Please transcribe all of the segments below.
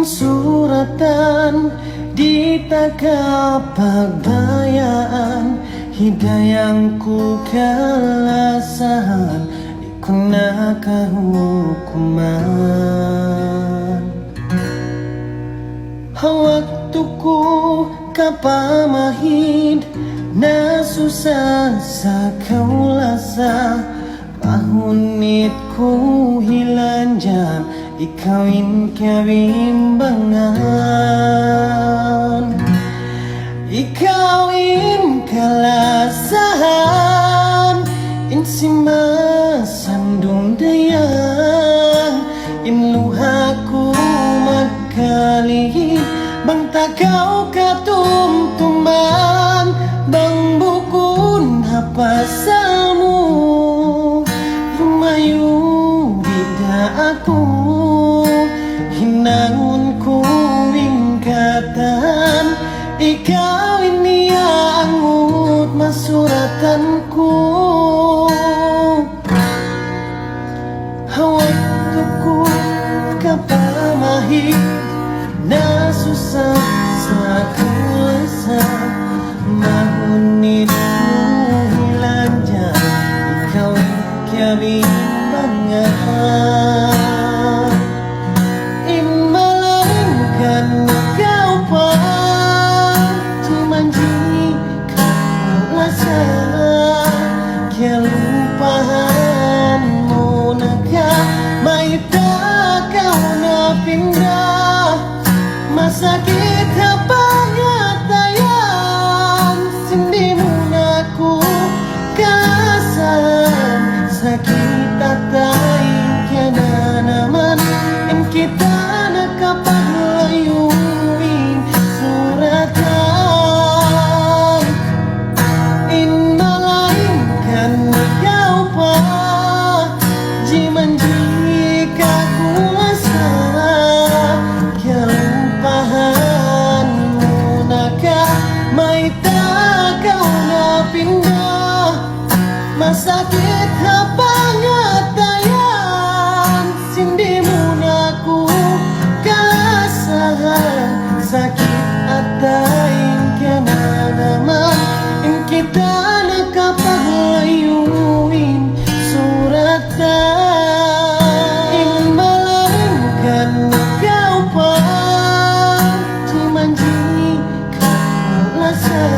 Ing suratan di takapagbayaan, hidayangku kalasahan, iku nakahukuman. Waktuku kapamahid na susah sa kaulasa, pahunitku hilanjan, ikawin kebimbangan. Ikawin kalasahan, insima sandung dayang, inluhaku magkalihit, bang tagaw katumtuman, bang bukun hapasalmu, lumayo bida ako, hinangon ko ingkatan, ikaw niya angut masuratan ko. Waktuku kapamahid na susah sa kuasa, mahunitku hilanjan, ikaw kebimbangan. Imalangkan ikaw pa, cuman jika kuasa, kelupaanmu naga, may kau na pindah, masakit hapangatayan, sindi mo na ko kasan, sakit at daing ka na naman, in kita nakapaglayuin suratan. In malaingkan ikaw pa, di man jika kuasa, kelupahanmu naga, may tagaw na pindah, masakit hapangatayan, sindi mo na ko kalasahan, sakit at daing ka na naman, in kita nakapaglayuin suratan. In malangkan ikaw pa, di man jika kulasa,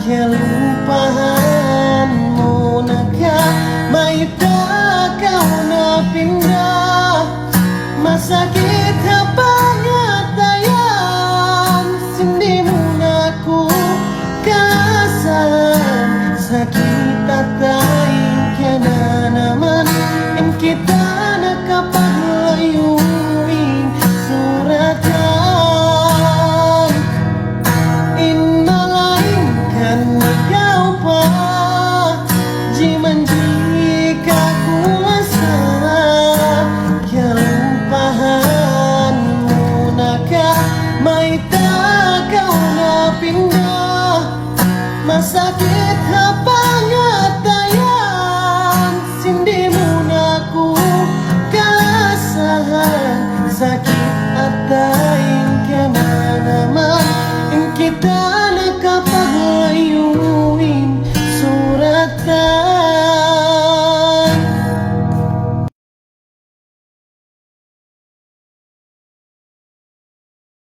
kelupahanmu naga, may tagaw na pindah, masakit hapangatayan, sindi mo na ko kasan, sakit at daing ka na naman, in kita nakapaglayuin suratan. In malaingkan ikaw pa, di man jika kuasa, kelupahanmu naga, may tagaw na pindah, masakit hapangatayan, sindi